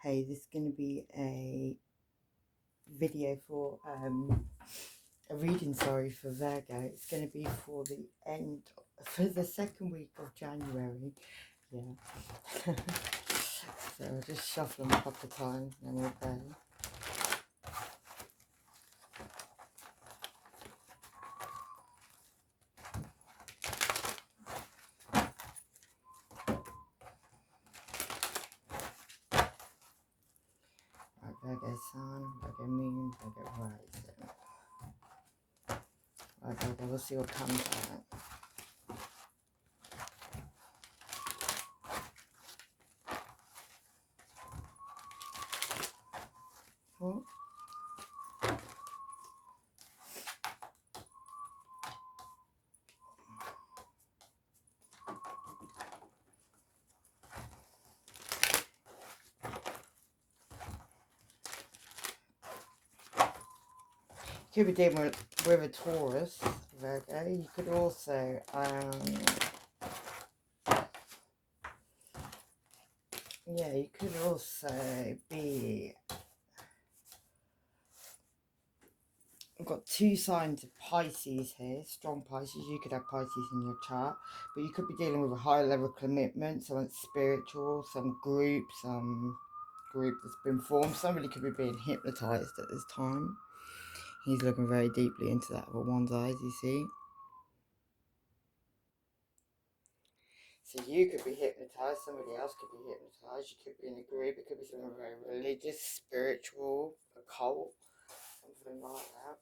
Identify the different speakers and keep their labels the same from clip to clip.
Speaker 1: Hey, this is going to be a video for a reading, sorry, for Virgo. It's going to be for the for the second week of January. Yeah. So I'll just shuffle them a couple of times and then we'll go. Virgo Sun, Virgo Moon, Virgo Rising. Right, Virgo, we'll see what comes out. Oh. You could be dealing with a Taurus, Virgo. You could also, yeah, you could also be, I've got two signs of Pisces here, strong Pisces. You could have Pisces in your chart, but you could be dealing with a high level commitment, something spiritual, some group that's been formed. Somebody could be being hypnotized at this time. He's looking very deeply into that with one's eyes, you see. So you could be hypnotized, somebody else could be hypnotized, you could be in a group, it could be something very religious, spiritual, occult, something like that.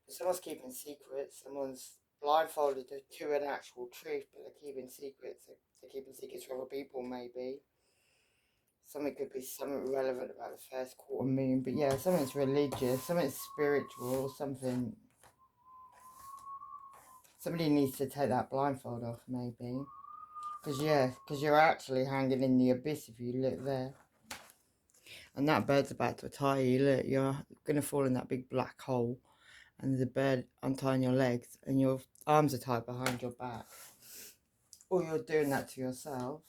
Speaker 1: But someone's keeping secrets, someone's blindfolded to an actual truth, but they're keeping secrets. They're keeping secrets from other people, maybe. Something could be something relevant about the first quarter moon, but yeah, something's religious, something's spiritual, something. Somebody needs to take that blindfold off, maybe. Because you're actually hanging in the abyss if you look there. And that bird's about to tie you. Look, you're going to fall in that big black hole. And there's a bird untying your legs. And your arms are tied behind your back. Or you're doing that to yourself.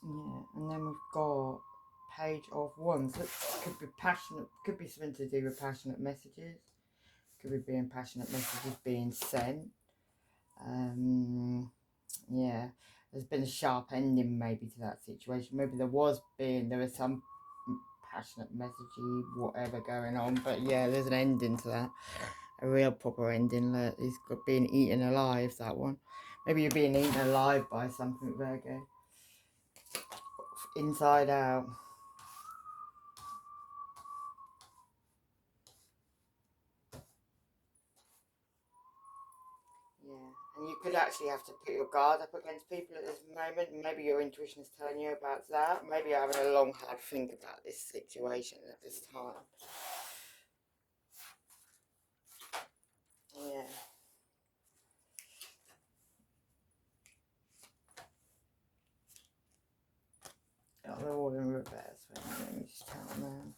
Speaker 1: Yeah, and then we've got Page of Wands. That could be passionate, could be something to do with passionate messages. Could be being passionate messages being sent. Yeah, there's been a sharp ending maybe to that situation. Maybe there was some passionate messagey whatever going on, but yeah, there's an ending to that, a real proper ending. Look, he's got being eaten alive, that one. Maybe you're being eaten alive by something, Virgo, inside out. Yeah, and you could actually have to put your guard up against people at this moment. Maybe your intuition is telling you about that. Maybe you're having a long, hard think about this situation at this time. Yeah. Oh, they're all in reverse. Let me just count them out.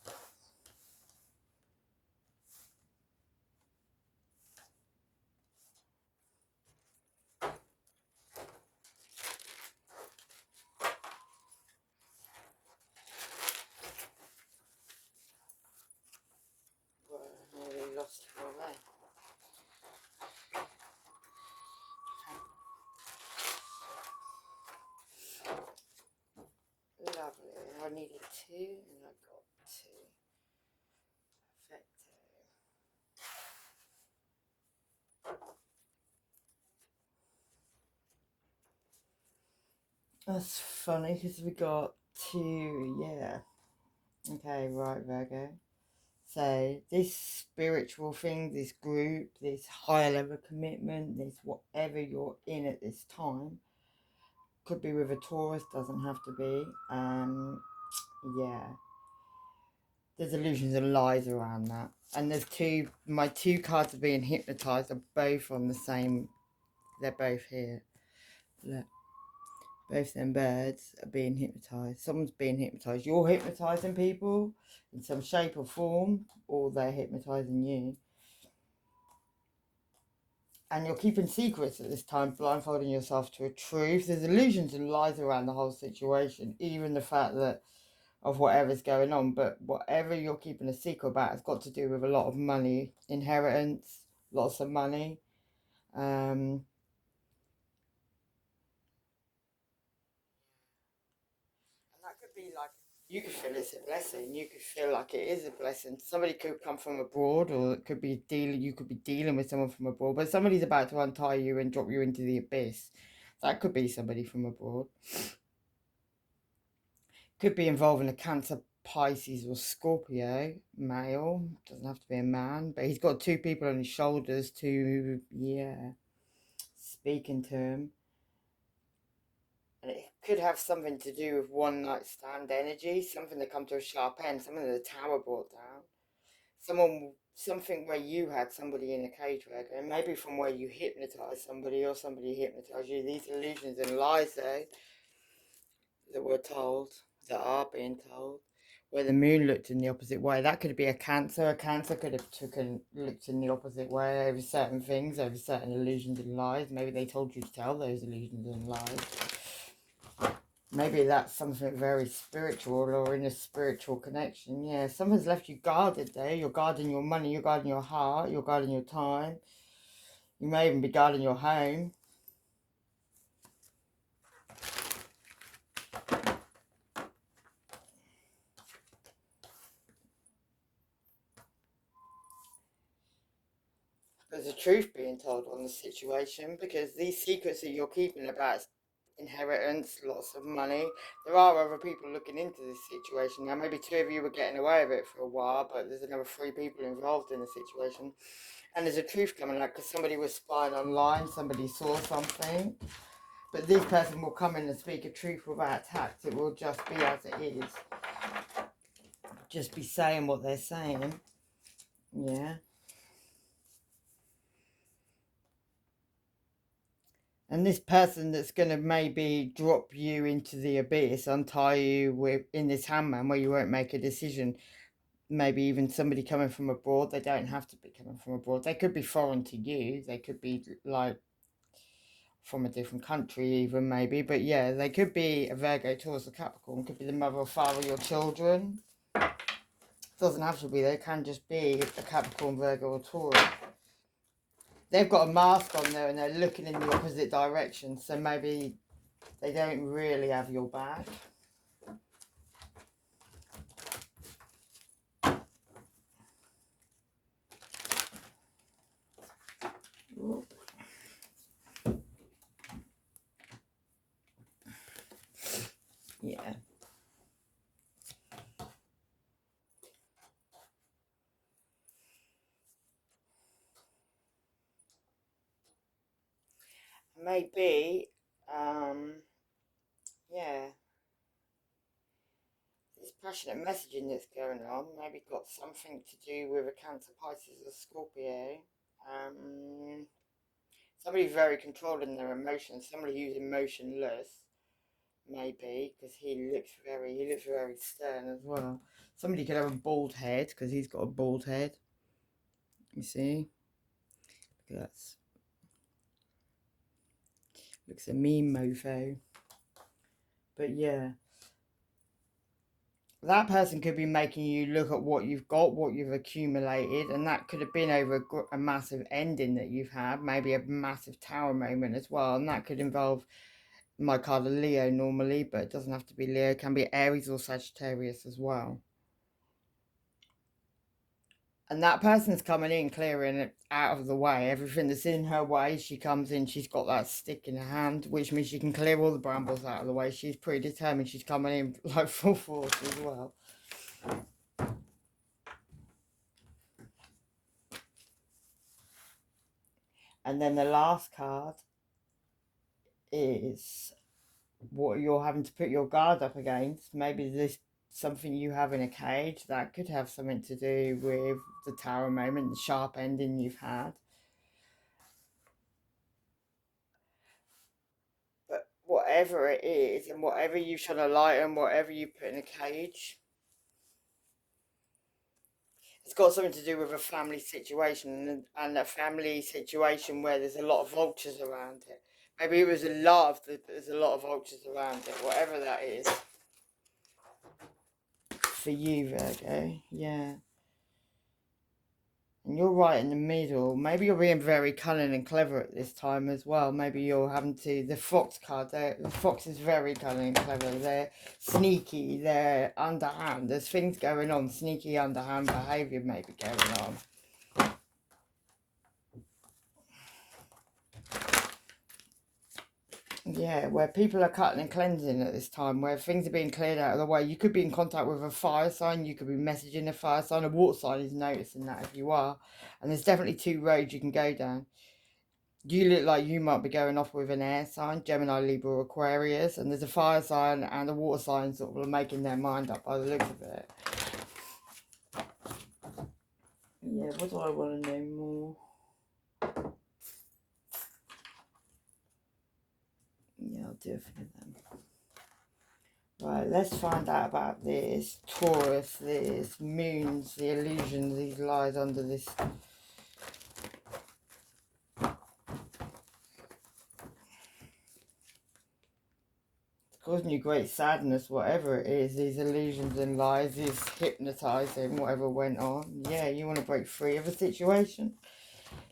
Speaker 1: Well, I nearly lost it all there. Lovely. I needed two and I got two. Perfecto. That's funny because we got two, yeah. Okay, right, Virgo. So this spiritual thing, this group, this higher level commitment, this whatever you're in at this time, could be with a Taurus, doesn't have to be. Yeah. There's illusions and lies around that. And there's my two cards are being hypnotized are both on the same, they're both here. Look. Both them birds are being hypnotised. Someone's being hypnotised. You're hypnotising people in some shape or form, or they're hypnotising you. And you're keeping secrets at this time, blindfolding yourself to a truth. There's illusions and lies around the whole situation, even the fact that of whatever's going on. But whatever you're keeping a secret about has got to do with a lot of money, inheritance, lots of money. And that could be like, you could feel it's a blessing. You could feel like it is a blessing. Somebody could come from abroad, or it could be dealing. You could be dealing with someone from abroad, but somebody's about to untie you and drop you into the abyss. That could be somebody from abroad. Could be involving a Cancer, Pisces, or Scorpio male. Doesn't have to be a man, but he's got two people on his shoulders to, yeah, speaking to him. And it could have something to do with one night stand energy, something that come to a sharp end, something that the tower brought down. Something where you had somebody in a cage worker, and maybe from where you hypnotized somebody or somebody hypnotized you. These illusions and lies, though, that we're told, that are being told, where the moon looked in the opposite way. That could be a Cancer. A Cancer could have looked in the opposite way over certain things, over certain illusions and lies. Maybe they told you to tell those illusions and lies. Maybe that's something very spiritual or in a spiritual connection. Yeah, someone's left you guarded there. You're guarding your money, you're guarding your heart, you're guarding your time. You may even be guarding your home. There's a truth being told on the situation, because these secrets that you're keeping about inheritance, lots of money, there are other people looking into this situation. Now, maybe two of you were getting away with it for a while, but there's another three people involved in the situation. And there's a truth coming out because somebody was spying online, somebody saw something. But this person will come in and speak a truth without tact. It will just be as it is. Just be saying what they're saying. Yeah. And this person that's going to maybe drop you into the abyss, untie you in this hangman where you won't make a decision. Maybe even somebody coming from abroad. They don't have to be coming from abroad. They could be foreign to you. They could be like from a different country even, maybe. But yeah, they could be a Virgo, Taurus, or Capricorn. Could be the mother or father of your children. Doesn't have to be. They can just be a Capricorn, Virgo, or Taurus. They've got a mask on there and they're looking in the opposite direction, so maybe they don't really have your back. Yeah. Maybe, yeah, this passionate messaging that's going on maybe got something to do with a Cancer, Pisces, or Scorpio. Somebody very controlling their emotions, somebody who's emotionless, maybe, because he looks very stern as well. Somebody could have a bald head because he's got a bald head. You see, look at that. Looks a mean mofo. But yeah, that person could be making you look at what you've got, what you've accumulated, and that could have been over a massive ending that you've had, maybe a massive tower moment as well, and that could involve my card of Leo normally, but it doesn't have to be Leo. It can be Aries or Sagittarius as well. And that person's coming in, clearing it out of the way. Everything that's in her way, she comes in, she's got that stick in her hand, which means she can clear all the brambles out of the way. She's pretty determined. She's coming in like full force as well. And then the last card is what you're having to put your guard up against. Maybe this something you have in a cage that could have something to do with the tower moment, the sharp ending you've had. But whatever it is, and whatever you shine a light on, whatever you put in a cage, it's got something to do with a family situation, and a family situation where there's a lot of vultures around it. Maybe it was a love that there's a lot of vultures around it, whatever that is. For you, Virgo, yeah. And you're right in the middle. Maybe you're being very cunning and clever at this time as well. Maybe you're having to... The fox card, the fox is very cunning and clever. They're sneaky, they're underhand. There's things going on. Sneaky underhand behaviour may be going on. Yeah, where people are cutting and cleansing at this time, where things are being cleared out of the way. You could be in contact with a fire sign, you could be messaging a fire sign. A water sign is noticing that if you are. And there's definitely two roads you can go down. You look like you might be going off with an air sign, Gemini, Libra, Aquarius, and there's a fire sign and a water sign sort of making their mind up by the looks of it. Yeah, what do I want to know more? Yeah, I'll do it for them. Right, let's find out about this Taurus, this moons, the illusions, these lies under this. Causing you great sadness, whatever it is, these illusions and lies, this hypnotising, whatever went on. Yeah, you want to break free of a situation.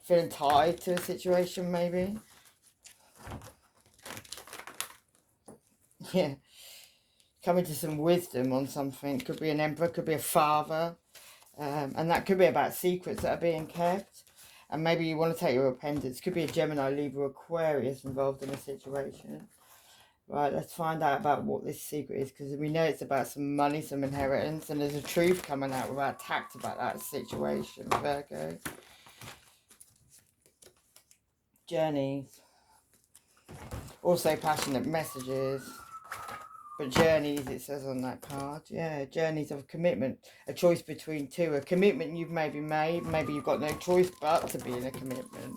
Speaker 1: Feeling tied to a situation, maybe. Yeah. Coming to some wisdom on something. Could be an emperor, could be a father. And that could be about secrets that are being kept. And maybe you want to take your repentance. Could be a Gemini, Libra, Aquarius involved in a situation. Right, let's find out about what this secret is, because we know it's about some money, some inheritance, and there's a truth coming out without tact about that situation, Virgo. Journeys. Also passionate messages. But journeys, it says on that card. Yeah, journeys of commitment. A choice between two. A commitment you've maybe made. Maybe you've got no choice but to be in a commitment.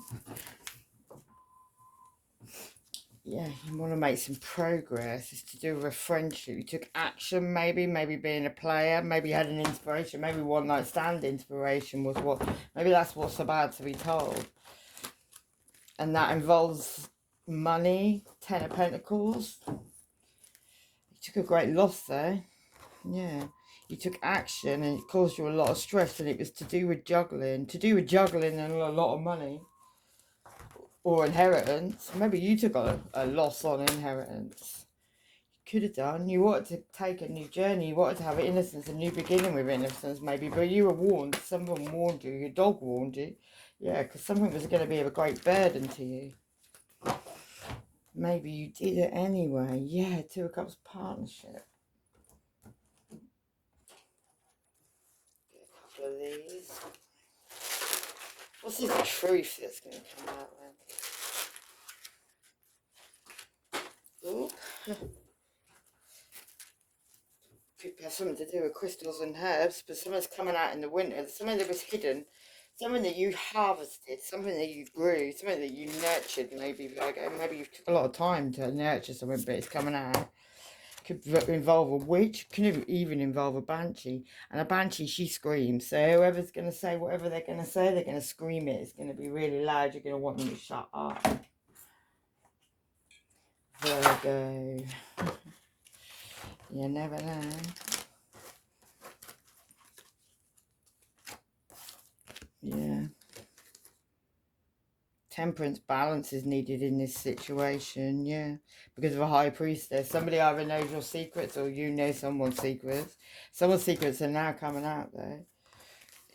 Speaker 1: Yeah, you want to make some progress. It's to do with a friendship. You took action, maybe being a player, maybe you had an inspiration, maybe one night stand inspiration was what, maybe that's what's about to be told. And that involves money, 10 of Pentacles. You took a great loss there. Yeah, you took action and it caused you a lot of stress, and it was to do with juggling and a lot of money. Or inheritance. Maybe you took a loss on inheritance. You could have done. You wanted to take a new journey. You wanted to have innocence, a new beginning with innocence, maybe. But you were warned. Someone warned you. Your dog warned you. Yeah, because something was going to be a great burden to you. Maybe you did it anyway. Yeah, Two of Cups partnership. Get a couple of these. What's this truth that's going to come out then? Ooh. Could have something to do with crystals and herbs, but something's coming out in the winter. Something that was hidden, something that you harvested, something that you grew, something that you nurtured. Maybe you took a lot of time to nurture something, but it's coming out. Could involve a witch, could even involve a banshee. And a banshee, she screams. So whoever's going to say whatever they're going to say, they're going to scream it. It's going to be really loud. You're going to want them to shut up. Virgo. You never know. Yeah. Temperance, balance is needed in this situation, yeah. Because of a high priestess. Somebody either knows your secrets or you know someone's secrets. Someone's secrets are now coming out there.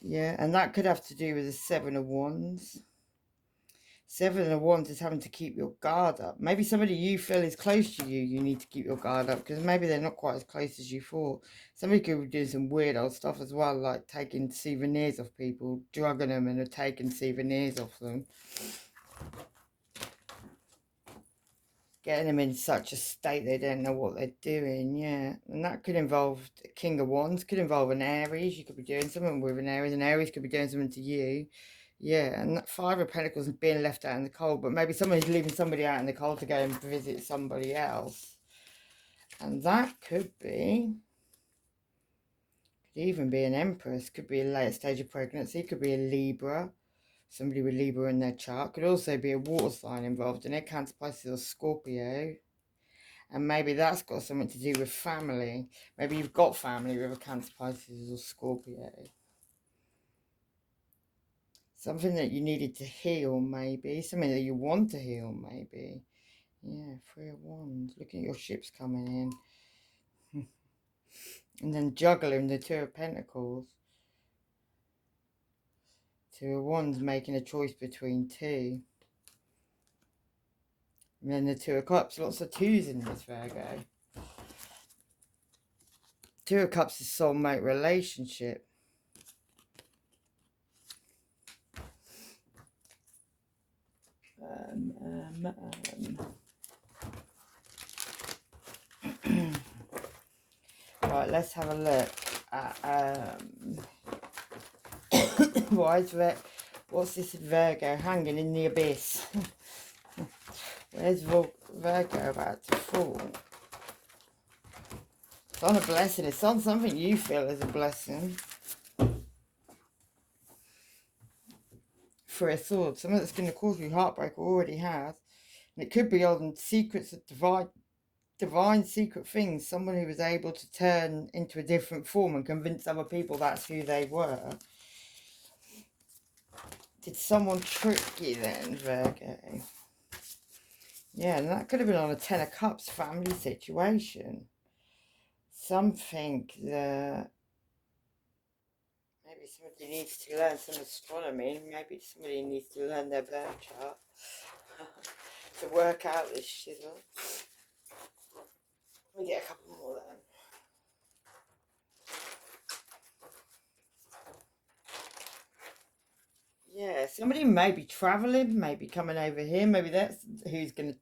Speaker 1: Yeah, and that could have to do with the Seven of Wands. Seven of Wands is having to keep your guard up. Maybe somebody you feel is close to you, you need to keep your guard up, because maybe they're not quite as close as you thought. Somebody could be doing some weird old stuff as well, like taking souvenirs off people, drugging them and taking souvenirs off them. Getting them in such a state they don't know what they're doing, yeah. And that could involve the King of Wands, could involve an Aries. You could be doing something with an Aries could be doing something to you. Yeah, and that Five of Pentacles is being left out in the cold, but maybe somebody's leaving somebody out in the cold to go and visit somebody else. And that could even be an Empress, could be a late stage of pregnancy, could be a Libra, somebody with Libra in their chart, could also be a water sign involved in it, Cancer, Pisces or Scorpio. And maybe that's got something to do with family. Maybe you've got family with a Cancer, Pisces or Scorpio. Something that you needed to heal, maybe. Something that you want to heal, maybe. Yeah, Three of Wands. Look at your ships coming in. And then juggling the Two of Pentacles. Two of Wands making a choice between two. And then the Two of Cups. Lots of twos in this, Virgo. Two of Cups is soulmate relationship. Right, let's have a look at what's this Virgo hanging in the abyss? Where's Virgo about to fall? It's on a blessing. It's on something you feel is a blessing. For a sword, something that's going to cause you heartbreak or already has. And it could be on secrets of divine secret things. Someone who was able to turn into a different form and convince other people that's who they were. Did someone trick you then, Virgo? Yeah, and that could have been on a Ten of Cups family situation. Something that maybe somebody needs to learn some astronomy. Maybe somebody needs to learn their birth chart to work out this shizzle. Let me get a couple more then. Yeah, somebody may be travelling, maybe coming over here. Maybe that's who's going to...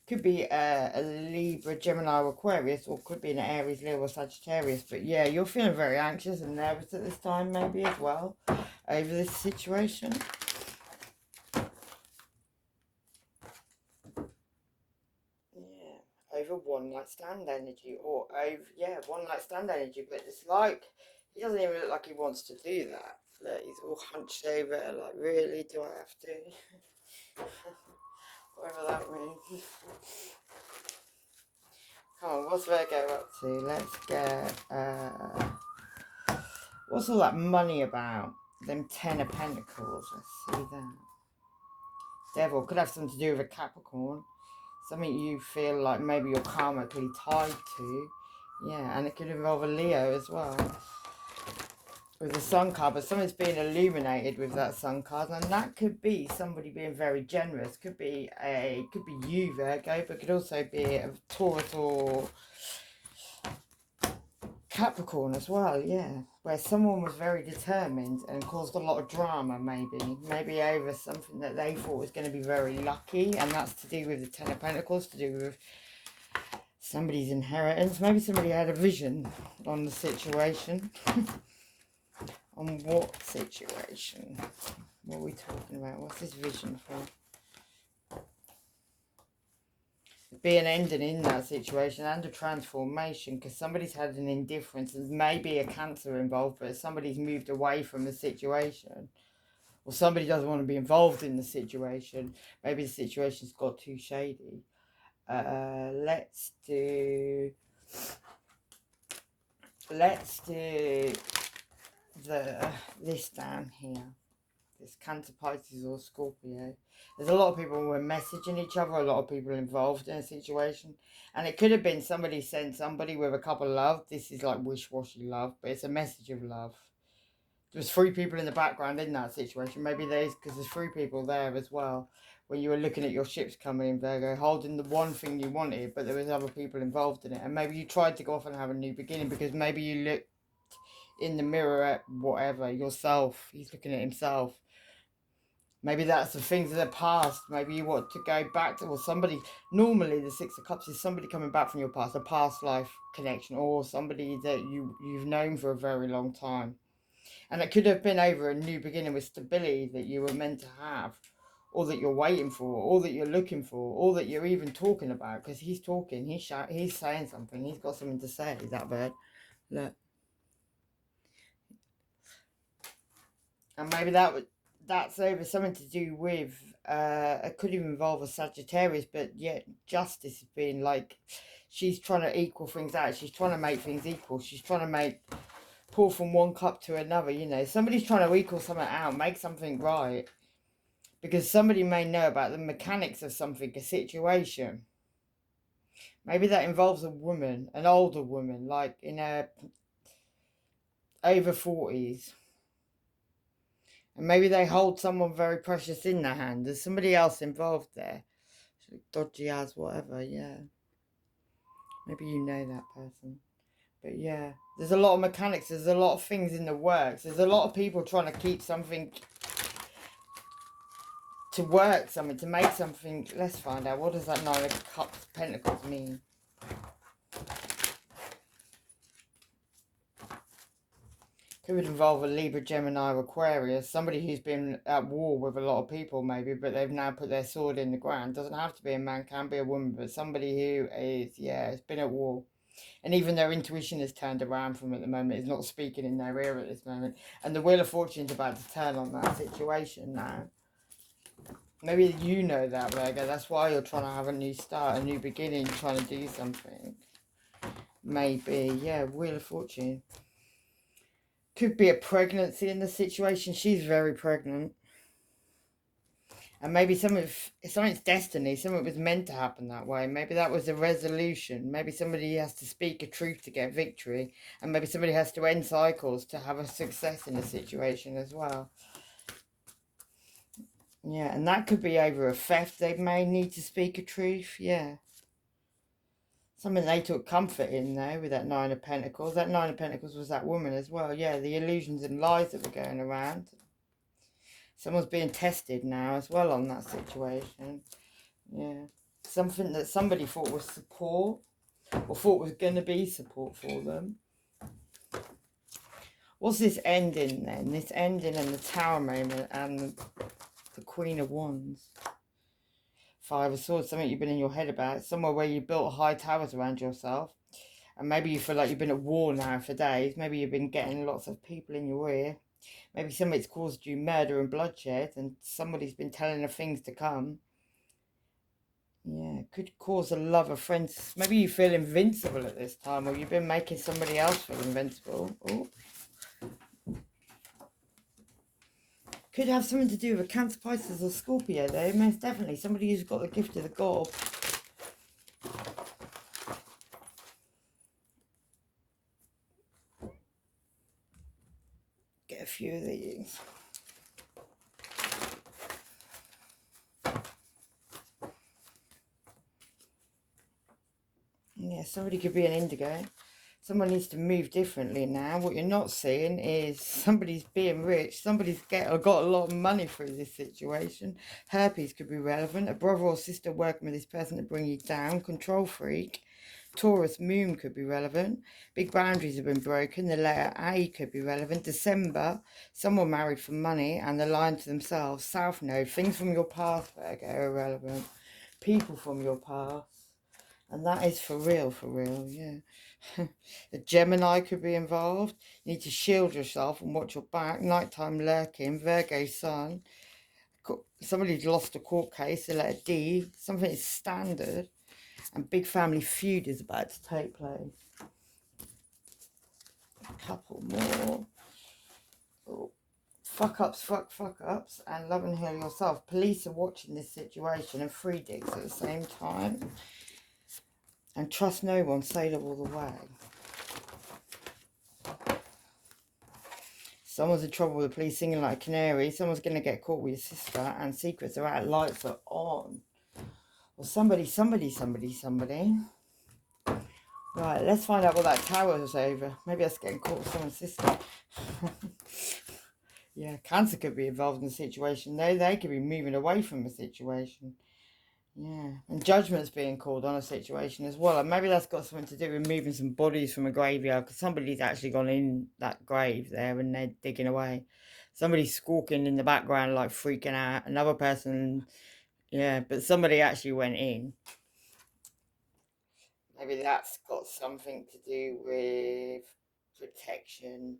Speaker 1: Could be a Libra, Gemini or Aquarius, or could be an Aries, Leo or Sagittarius. But yeah, you're feeling very anxious and nervous at this time maybe as well over this situation. Yeah, over one night stand energy, or over, yeah, one night stand energy. But it's like, he doesn't even look like he wants to do that. Look, he's all hunched over, like, really, do I have to? Whatever that means. Come on, what's Virgo up to? Let's get, what's all that money about? Them Ten of Pentacles, let's see that. Devil, could have something to do with a Capricorn. Something you feel like maybe you're karmically tied to. Yeah, and it could involve a Leo as well. With the Sun card, but something's being illuminated with that Sun card, and that could be somebody being very generous. Could be you, Virgo, but could also be a Taurus or Capricorn as well, yeah. Where someone was very determined and caused a lot of drama, maybe over something that they thought was going to be very lucky, and that's to do with the Ten of Pentacles, to do with somebody's inheritance. Maybe somebody had a vision on the situation. On what situation? What are we talking about? What's this vision for? Be an ending in that situation and a transformation, because somebody's had an indifference. There's maybe a Cancer involved, but somebody's moved away from the situation. Or somebody doesn't want to be involved in the situation. Maybe the situation's got too shady. Let's do this down here. This Cancer, Pisces or Scorpio. There's a lot of people who are messaging each other, a lot of people involved in a situation. And it could have been somebody sent somebody with a couple of love. This is like wish-washy love, but it's a message of love. There's three people in the background in that situation. Maybe because there's three people there as well. When you were looking at your ships coming in, Virgo, holding the one thing you wanted, but there was other people involved in it. And maybe you tried to go off and have a new beginning because maybe you looked in the mirror at whatever, yourself. He's looking at himself. Maybe that's the things of the past. Maybe you want to go back to, or somebody, normally the Six of Cups is somebody coming back from your past, a past life connection, or somebody that you've known for a very long time. And it could have been over a new beginning with stability that you were meant to have, or that you're waiting for, or that you're looking for, or that you're even talking about, because he's talking, he's saying something, he's got something to say, that bird. Look. And maybe that's over something to do with, it could even involve a Sagittarius, but yet justice has been like, she's trying to equal things out, she's trying to make things equal, she's trying to pour from one cup to another, you know. Somebody's trying to equal something out, make something right. Because somebody may know about the mechanics of something, a situation. Maybe that involves a woman, an older woman, like in her over 40s. And maybe they hold someone very precious in their hand. There's somebody else involved there. Dodgy as whatever, yeah. Maybe you know that person. But yeah, there's a lot of mechanics. There's a lot of things in the works. There's a lot of people trying to keep something, to work something, to make something. Let's find out. What does that Nine of Cups, Pentacles mean? Could involve a Libra, Gemini, or Aquarius. Somebody who's been at war with a lot of people maybe, but they've now put their sword in the ground. Doesn't have to be a man, can be a woman, but somebody who is, yeah, has been at war. And even their intuition is turned around from at the moment, is not speaking in their ear at this moment. And the Wheel of Fortune is about to turn on that situation now. Maybe you know that, Virgo. That's why you're trying to have a new start, a new beginning, trying to do something. Maybe, yeah, Wheel of Fortune. Could be a pregnancy in the situation. She's very pregnant. And maybe something's destiny. Something was meant to happen that way. Maybe that was a resolution. Maybe somebody has to speak a truth to get victory. And maybe somebody has to end cycles to have a success in a situation as well. Yeah, and that could be over a theft. They may need to speak a truth, yeah. Something they took comfort in, though, with that Nine of Pentacles. That Nine of Pentacles was that woman as well. Yeah, the illusions and lies that were going around. Someone's being tested now as well on that situation. Yeah. Something that somebody thought was support, or thought was going to be support for them. What's this ending then? This ending and the Tower moment and the Queen of Wands. Five of Swords, something you've been in your head about. Somewhere where you built high towers around yourself. And maybe you feel like you've been at war now for days. Maybe you've been getting lots of people in your ear. Maybe somebody's caused you murder and bloodshed. And somebody's been telling of things to come. Yeah, could cause a love of friends. Maybe you feel invincible at this time. Or you've been making somebody else feel invincible. Oh. Could have something to do with Cancer, Pisces or Scorpio though. Most definitely. Somebody who's got the gift of the gob. Get a few of these. Yeah, somebody could be an indigo. Someone needs to move differently now. What you're not seeing is somebody's being rich. Somebody's got a lot of money through this situation. Herpes could be relevant. A brother or sister working with this person to bring you down. Control freak. Taurus moon could be relevant. Big boundaries have been broken. The letter A could be relevant. December, someone married for money and they're lying to themselves. South node, things from your past, Virgo, are relevant. People from your past. And that is for real, yeah. A Gemini could be involved. You need to shield yourself and watch your back. Nighttime lurking. Virgo sun. Somebody's lost a court case. The letter D. Something is standard. And big family feud is about to take place. A couple more. Oh. Fuck ups. And love and heal yourself. Police are watching this situation and 3 digs at the same time. And trust no one, sail all the way. Someone's in trouble with the police singing like a canary. Someone's going to get caught with your sister. And secrets are out, lights are on. Or somebody. Right, let's find out what that tower was over. Maybe that's getting caught with someone's sister. Yeah, Cancer could be involved in the situation. They could be moving away from the situation. Yeah, and judgment's being called on a situation as well. And maybe that's got something to do with moving some bodies from a graveyard because somebody's actually gone in that grave there and they're digging away. Somebody's squawking in the background, like freaking out. Another person, yeah, but somebody actually went in. Maybe that's got something to do with protection,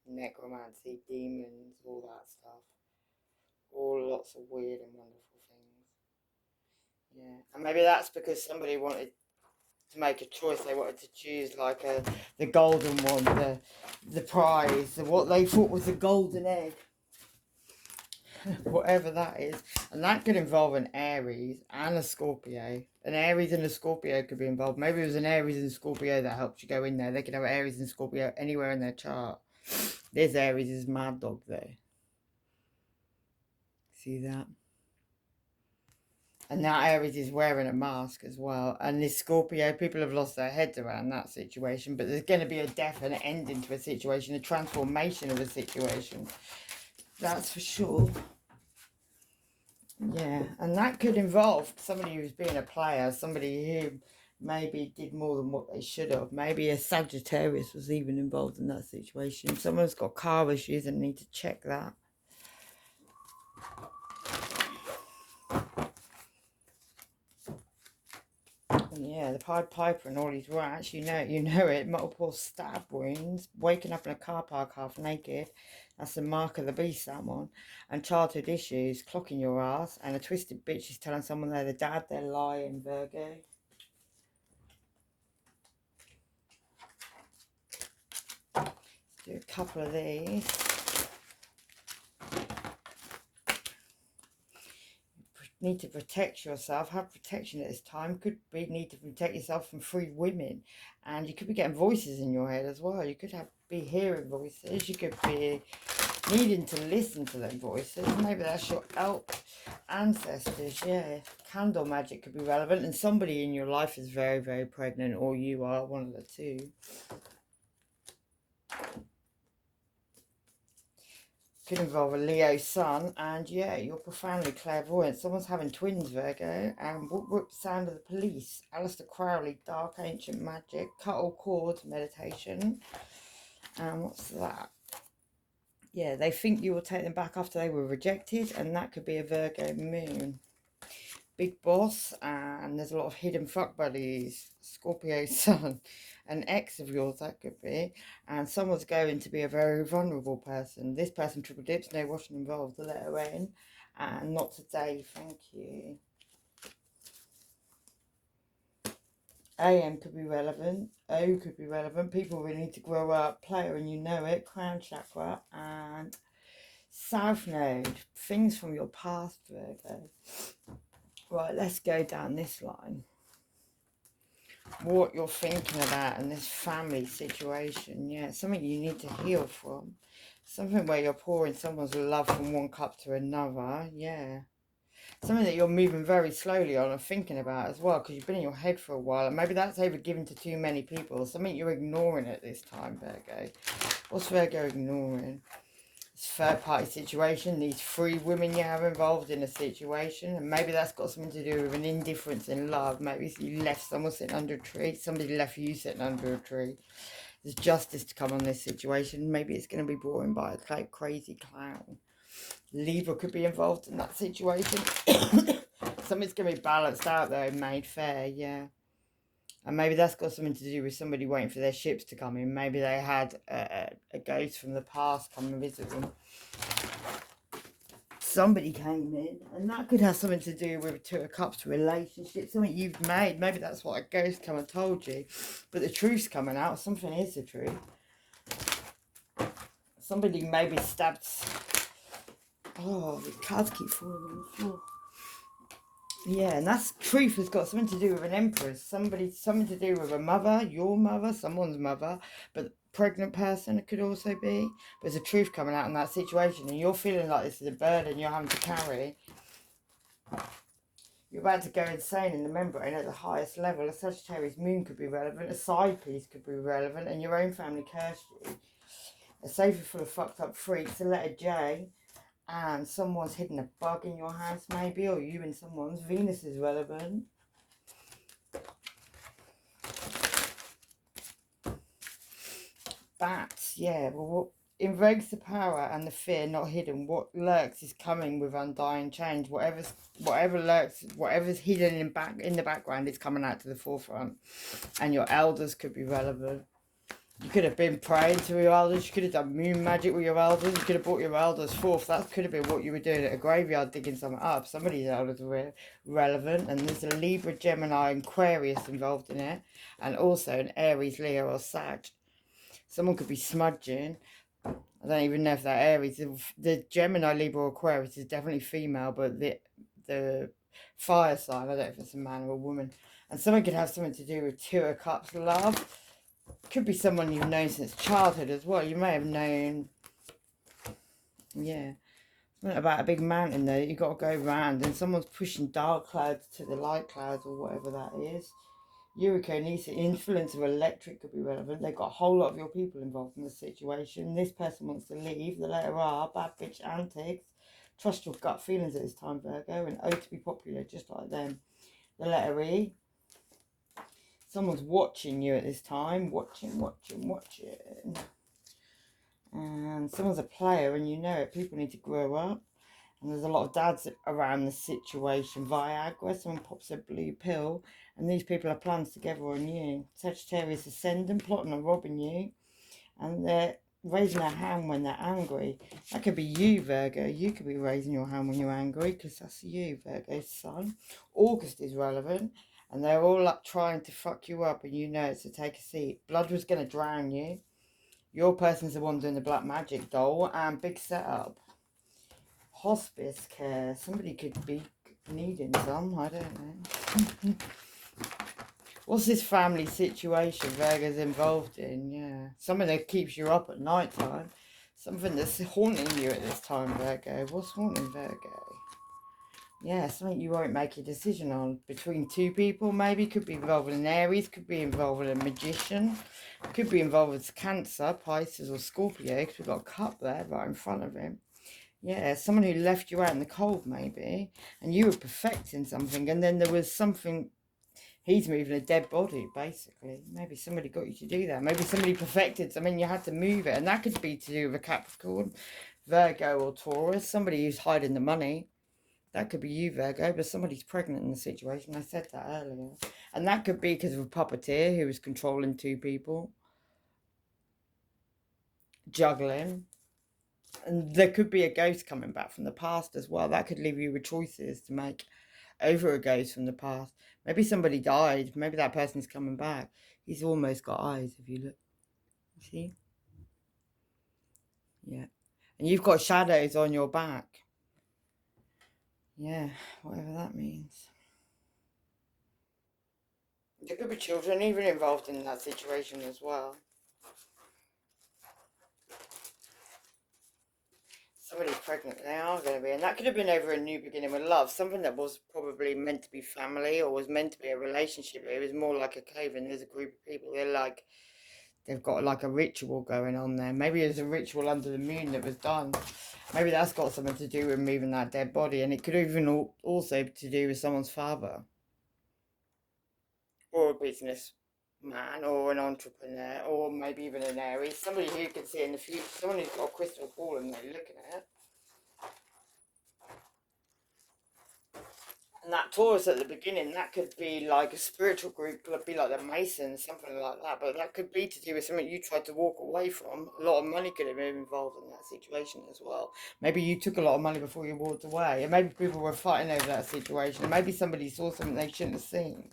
Speaker 1: necromancy, demons, all that stuff. All lots of weird and wonderful things. Yeah, and maybe that's because somebody wanted to make a choice. They wanted to choose like the golden one, the prize, what they thought was the golden egg, whatever that is. And that could involve an Aries and a Scorpio. An Aries and a Scorpio could be involved. Maybe it was an Aries and Scorpio that helped you go in there. They could have Aries and Scorpio anywhere in their chart. There's Aries' mad dog there. See that? And that Aries is wearing a mask as well. And this Scorpio, people have lost their heads around that situation. But there's going to be a definite ending to a situation, a transformation of a situation. That's for sure. Yeah, and that could involve somebody who's being a player, somebody who maybe did more than what they should have. Maybe a Sagittarius was even involved in that situation. Someone's got car issues and need to check that. Yeah, the Pied Piper and all these rats, you know it, multiple stab wounds, waking up in a car park half naked, that's the mark of the beast, that one, and childhood issues, clocking your ass, and a twisted bitch is telling someone they're the dad, they're lying, Virgo. Let's do a couple of these. Need to protect yourself, have protection at this time. Could be need to protect yourself from 3 women, and you could be getting voices in your head as well. You could be hearing voices, you could be needing to listen to them voices. Maybe that's your elk ancestors. Yeah, candle magic could be relevant, and somebody in your life is very, very pregnant, or you are, one of the two. Could involve a Leo sun, and yeah, you're profoundly clairvoyant. Someone's having twins, Virgo, and whoop whoop, sound of the police. Aleister Crowley, dark ancient magic, cut all cords, meditation. And what's that? Yeah, they think you will take them back after they were rejected, and that could be a Virgo moon. Big boss, and there's a lot of hidden fuck buddies. Scorpio sun, an ex of yours that could be, and someone's going to be a very vulnerable person. This person triple dips, no washing involved, the letter N, and not today, thank you. AM could be relevant, O could be relevant, people really need to grow up, player and you know it, crown chakra, and south node, things from your past, Virgo. Right, let's go down this line. What you're thinking about in this family situation. Yeah, something you need to heal from. Something where you're pouring someone's love from one cup to another. Yeah. Something that you're moving very slowly on and thinking about as well, because you've been in your head for a while. And maybe that's over given to too many people. Something you're ignoring at this time, Virgo. What's Virgo ignoring? Third party situation, these 3 women you have involved in a situation, and maybe that's got something to do with an indifference in love. Maybe you left someone sitting under a tree, somebody left you sitting under a tree. There's justice to come on this situation. Maybe it's going to be brought in by a crazy clown. Libra could be involved in that situation. Something's going to be balanced out though, made fair, yeah. And maybe that's got something to do with somebody waiting for their ships to come in. Maybe they had a ghost from the past come and visit them. Somebody came in, and that could have something to do with a 2 of Cups relationship, something you've made. Maybe that's what a ghost come and told you. But the truth's coming out. Something is the truth. Somebody maybe stabbed... Oh, the cards keep falling on the floor. Yeah, and that's truth has got something to do with an empress. Something to do with a mother, your mother, someone's mother, but pregnant person it could also be. But there's a truth coming out in that situation, and you're feeling like this is a burden you're having to carry. You're about to go insane in the membrane at the highest level. A Sagittarius moon could be relevant, a side piece could be relevant, and your own family cursed you. A sofa full of fucked up freaks, a letter J, And someone's hidden a bug in your house maybe, or you and someone's. Venus is relevant. Bats, yeah. Well, what invokes the power and the fear not hidden? What lurks is coming with undying change. Whatever lurks, whatever's hidden in the background is coming out to the forefront. And your elders could be relevant. You could have been praying to your elders. You could have done moon magic with your elders. You could have brought your elders forth. That could have been what you were doing at a graveyard, digging something up. Somebody's elders were relevant. And there's a Libra, Gemini, and Aquarius involved in it. And also an Aries, Leo, or Sag. Someone could be smudging. I don't even know if they're Aries. The Gemini, Libra, or Aquarius is definitely female. But the fire sign, I don't know if it's a man or a woman. And someone could have something to do with Two of Cups love. Could be someone you've known since childhood as well. You may have known, yeah, something about a big mountain there you've got to go round, and someone's pushing dark clouds to the light clouds or whatever that is. Virgo Any, influence of electric could be relevant. They've got a whole lot of your people involved in the situation. This person wants to leave. The letter R, bad bitch antics. Trust your gut feelings at this time, Virgo, and O to be popular, just like them. The letter E. Someone's watching you at this time. Watching. And someone's a player and you know it. People need to grow up. And there's a lot of dads around the situation. Viagra, someone pops a blue pill. And these people have plans together on you. Sagittarius ascendant, plotting on robbing you. And they're raising their hand when they're angry. That could be you, Virgo. You could be raising your hand when you're angry, because that's you, Virgo's sun. August is relevant. And they're all up trying to fuck you up, and you know it, so take a seat. Blood was going to drown you. Your person's the one doing the black magic doll, and big setup. Hospice care. Somebody could be needing some, I don't know. What's this family situation Virgo's involved in? Yeah. Something that keeps you up at night time. Something that's haunting you at this time, Virgo. What's haunting Virgo? Yeah, something you won't make a decision on. Between two people, maybe. Could be involved with an Aries. Could be involved with a magician. Could be involved with Cancer, Pisces, or Scorpio. Because we've got a cup there right in front of him. Yeah, someone who left you out in the cold, maybe. And you were perfecting something. And then there was something... He's moving a dead body, basically. Maybe somebody got you to do that. Maybe somebody perfected something. You had to move it. And that could be to do with a Capricorn, Virgo, or Taurus. Somebody who's hiding the money. That could be you, Virgo, but somebody's pregnant in the situation. I said that earlier. And that could be because of a puppeteer who was controlling two people. Juggling. And there could be a ghost coming back from the past as well. That could leave you with choices to make over a ghost from the past. Maybe somebody died. Maybe that person's coming back. He's almost got eyes, if you look. See? Yeah. And you've got shadows on your back. Yeah, whatever that means. There could be children even involved in that situation as well. Somebody's pregnant, they are going to be. And that could have been over a new beginning with love. Something that was probably meant to be family or was meant to be a relationship. It was more like a cave and there's a group of people. They're like, they've got like a ritual going on there. Maybe there's a ritual under the moon that was done. Maybe that's got something to do with moving that dead body. And it could even also to do with someone's father. Or a business man or an entrepreneur or maybe even an Aries. Somebody who can see in the future. Someone who's got a crystal ball and they're looking at it. And that Taurus at the beginning, that could be like a spiritual group, could be like the Masons, something like that. But that could be to do with something you tried to walk away from. A lot of money could have been involved in that situation as well. Maybe you took a lot of money before you walked away. And maybe people were fighting over that situation. And maybe somebody saw something they shouldn't have seen.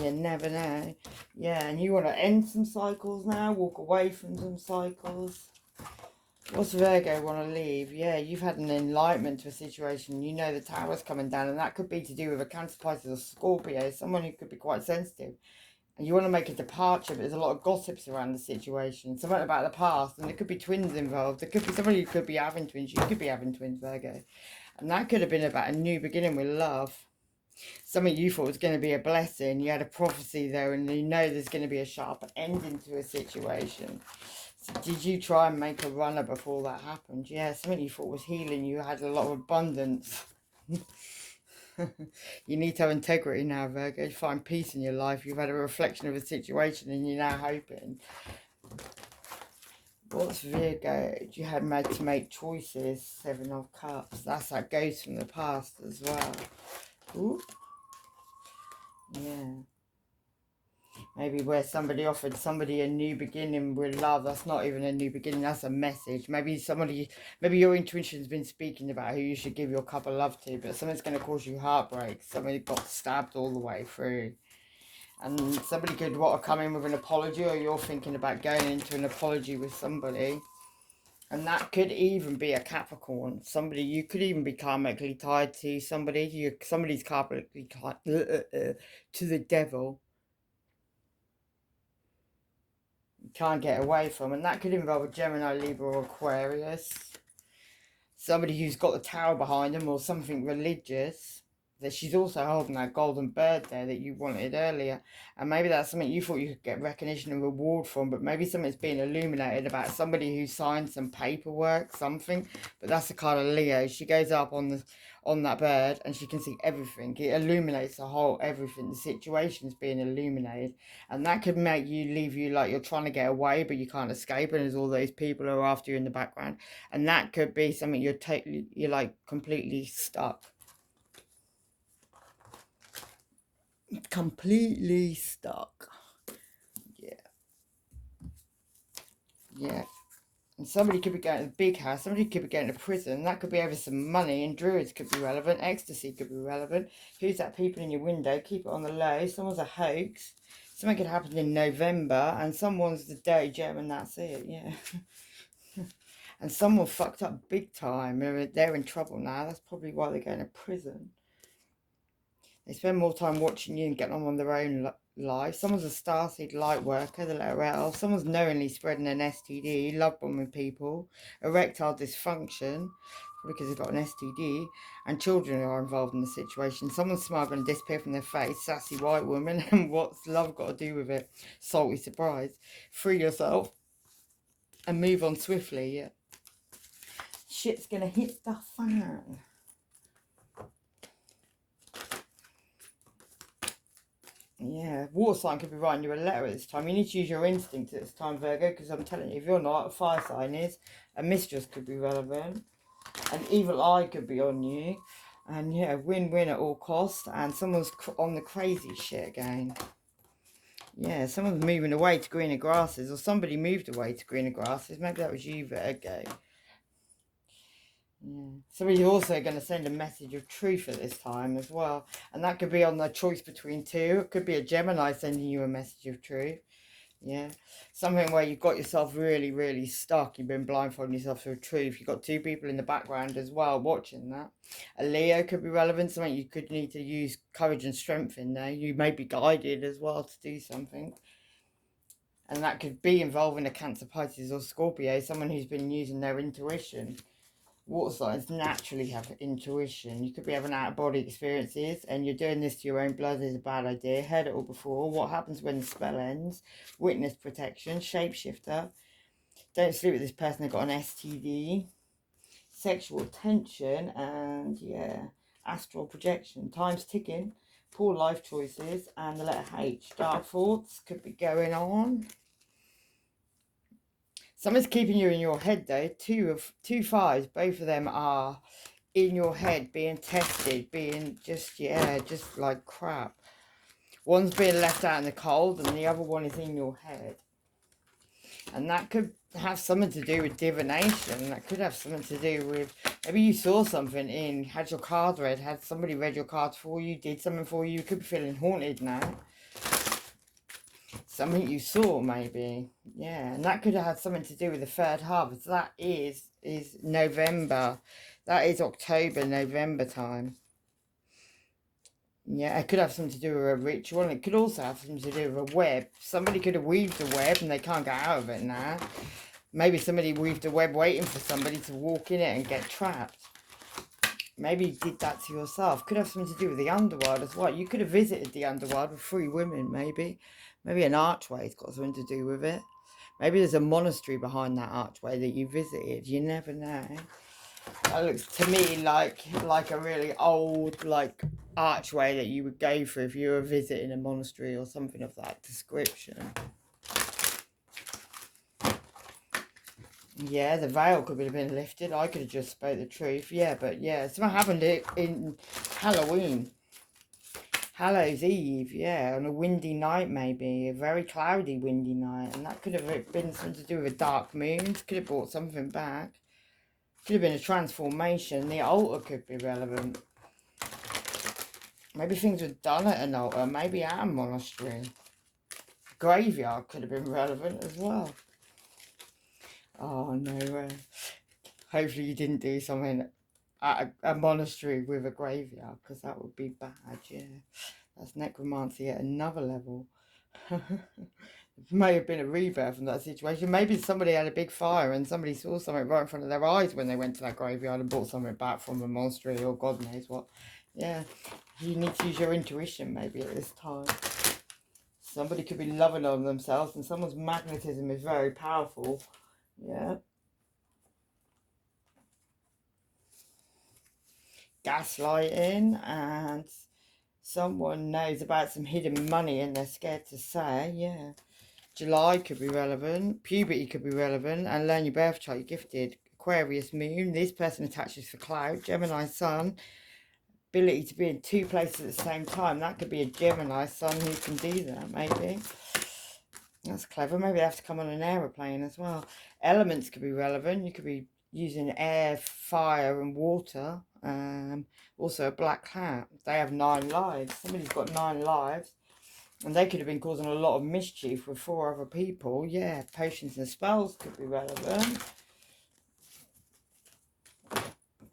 Speaker 1: You never know. Yeah, and you want to end some cycles now, walk away from some cycles. What's Virgo want to leave? Yeah, you've had an enlightenment to a situation. You know the tower's coming down, and that could be to do with a Cancer, Pisces, or Scorpio, someone who could be quite sensitive. And you want to make a departure, but there's a lot of gossips around the situation. Something about the past, and there could be twins involved. There could be somebody who could be having twins. You could be having twins, Virgo. And that could have been about a new beginning with love. Something you thought was going to be a blessing. You had a prophecy there, and you know there's going to be a sharp ending to a situation. Did you try and make a runner before that happened? Yeah, something you thought was healing. You had a lot of abundance. You need to have integrity now, Virgo. Find peace in your life. You've had a reflection of a situation and you're now hoping. What's Virgo? You had made to make choices. 7 of Cups. That's that ghost from the past as well. Ooh. Yeah. Maybe where somebody offered somebody a new beginning with love. That's not even a new beginning. That's a message. Maybe your intuition's been speaking about who you should give your cup of love to, but something's going to cause you heartbreak. Somebody got stabbed all the way through. And somebody could want to come in with an apology, or you're thinking about going into an apology with somebody. And that could even be a Capricorn. Somebody, you could even be karmically tied to somebody. Somebody's karmically tied to the devil. You can't get away from. And that could involve a Gemini, Libra, or Aquarius. Somebody who's got the tower behind them, or something religious. That she's also holding that golden bird there that you wanted earlier. And maybe that's something you thought you could get recognition and reward from, but maybe something's being illuminated about somebody who signed some paperwork, something. But that's the card of Leo. She goes up on that bird and she can see everything. It illuminates the whole everything. The situation's being illuminated. And that could make you leave you like you're trying to get away, but you can't escape, and there's all those people who are after you in the background. And that could be something you're like completely stuck. Completely stuck. Yeah. And somebody could be going to the big house. Somebody could be going to prison. That could be over some money. And druids could be relevant. Ecstasy could be relevant. Who's that people in your window? Keep it on the low. Someone's a hoax. Something could happen in November. And someone's the dirty gem, and that's it. Yeah. And someone fucked up big time. They're in trouble now. That's probably why they're going to prison. They spend more time watching you and getting on their own life. Someone's a starseed light worker, the letter L. Someone's knowingly spreading an STD, love bombing people, erectile dysfunction, because they've got an STD, and children are involved in the situation. Someone's smile going to disappear from their face, sassy white woman, and what's love got to do with it? Salty surprise. Free yourself and move on swiftly, yeah. Shit's going to hit the fan. Yeah, water sign could be writing you a letter at this time. You need to use your instinct at this time, Virgo, because I'm telling you, if you're not, a fire sign is. A mistress could be relevant. An evil eye could be on you. And yeah, win-win at all costs. And someone's on the crazy shit again. Yeah, someone's moving away to greener grasses. Or somebody moved away to greener grasses. Maybe that was you, Virgo. Yeah. Somebody's also going to send a message of truth at this time as well. And that could be on the choice between two. It could be a Gemini sending you a message of truth. Yeah. Something where you've got yourself really, really stuck. You've been blindfolding yourself to the truth. You've got two people in the background as well watching that. A Leo could be relevant. Something you could need to use courage and strength in there. You may be guided as well to do something. And that could be involving a Cancer, Pisces or Scorpio. Someone who's been using their intuition. Water signs naturally have intuition. You could be having out-of-body experiences, and you're doing this to your own blood is a bad idea. Heard it all before. What happens when the spell ends? Witness protection, shapeshifter. Don't sleep with this person, they've got an STD. Sexual tension, and yeah, astral projection. Time's ticking. Poor life choices, and the letter H. Dark thoughts could be going on. Something's keeping you in your head though. Two fives, both of them are in your head, being tested, being just like crap. One's being left out in the cold and the other one is in your head. And that could have something to do with divination. That could have something to do with, maybe you saw something had your card read, had somebody read your cards for you, did something for you. You could be feeling haunted now. Something you saw, maybe. Yeah, and that could have had something to do with the third harvest. That is November. That is October, November time. Yeah, it could have something to do with a ritual, and it could also have something to do with a web. Somebody could have weaved a web, and they can't get out of it now. Maybe somebody weaved a web waiting for somebody to walk in it and get trapped. Maybe you did that to yourself. Could have something to do with the underworld as well. You could have visited the underworld with 3 women, maybe. Maybe an archway's got something to do with it. Maybe there's a monastery behind that archway that you visited. You never know. That looks to me like a really old like archway that you would go through if you were visiting a monastery or something of that description. Yeah, the veil could have been lifted. I could have just spoke the truth. Yeah, but yeah, something happened in Halloween. Hallows Eve, yeah, on a windy night maybe, a very cloudy windy night, and that could have been something to do with a dark moon, could have brought something back, could have been a transformation, the altar could be relevant. Maybe things were done at an altar, maybe at a monastery. Graveyard could have been relevant as well. Oh no way. Hopefully you didn't do something at a monastery with a graveyard, because that would be bad, yeah. That's necromancy at another level. It may have been a rebirth from that situation. Maybe somebody had a big fire and somebody saw something right in front of their eyes when they went to that graveyard and brought something back from a monastery or God knows what. Yeah, you need to use your intuition maybe at this time. Somebody could be loving on themselves and someone's magnetism is very powerful. Yeah. Gaslighting, and someone knows about some hidden money and they're scared to say. Yeah. July could be relevant, puberty could be relevant, and learn your birth chart, you're gifted. Aquarius moon, this person attaches for clout. Gemini sun, ability to be in two places at the same time. That could be a Gemini sun who can do that, maybe. That's clever. Maybe they have to come on an aeroplane as well. Elements could be relevant. You could be using air, fire, and water. Also a black cat. They have 9 lives. Somebody's got 9 lives. And they could have been causing a lot of mischief with 4 other people. Yeah, potions and spells could be relevant.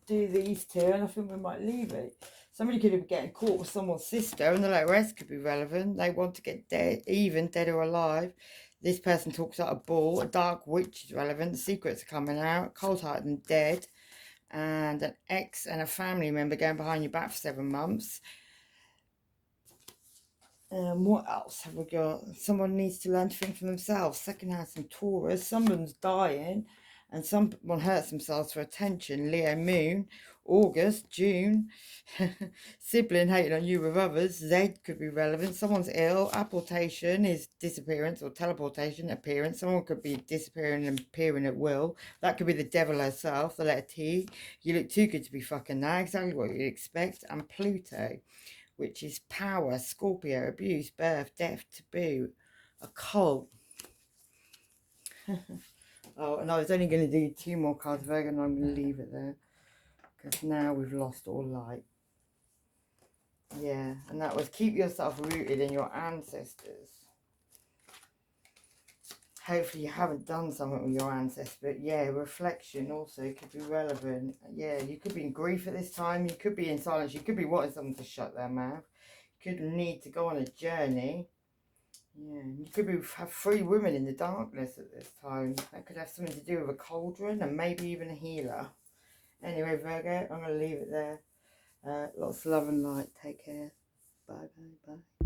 Speaker 1: Do these 2 and I think we might leave it. Somebody could have been getting caught with someone's sister and the rest could be relevant. They want to get dead or alive. This person talks out a bull. A dark witch is relevant. The secrets are coming out. Cold-hearted and dead. And an ex and a family member going behind your back for 7 months. What else have we got? Someone needs to learn to think for themselves. Second house and Taurus. Someone's dying and someone hurts themselves for attention. Leo moon. August, June. Sibling hating on you with others. Z could be relevant. Someone's ill. Apportation is disappearance or teleportation, appearance. Someone could be disappearing and appearing at will. That could be the devil herself, the letter T. You look too good to be fucking now. Exactly what you'd expect. And Pluto, which is power, Scorpio, abuse, birth, death, taboo, occult. Oh, and I was only going to do 2 more cards, Virgo, and I'm going to leave it there. Because now we've lost all light. Yeah, and that was keep yourself rooted in your ancestors. Hopefully you haven't done something with your ancestors, but yeah, reflection also could be relevant. Yeah, you could be in grief at this time. You could be in silence. You could be wanting someone to shut their mouth. You could need to go on a journey. Yeah, you could have 3 women in the darkness at this time. That could have something to do with a cauldron and maybe even a healer. Anyway, Virgo, I'm going to leave it there. Lots of love and light. Take care. Bye, bye, bye.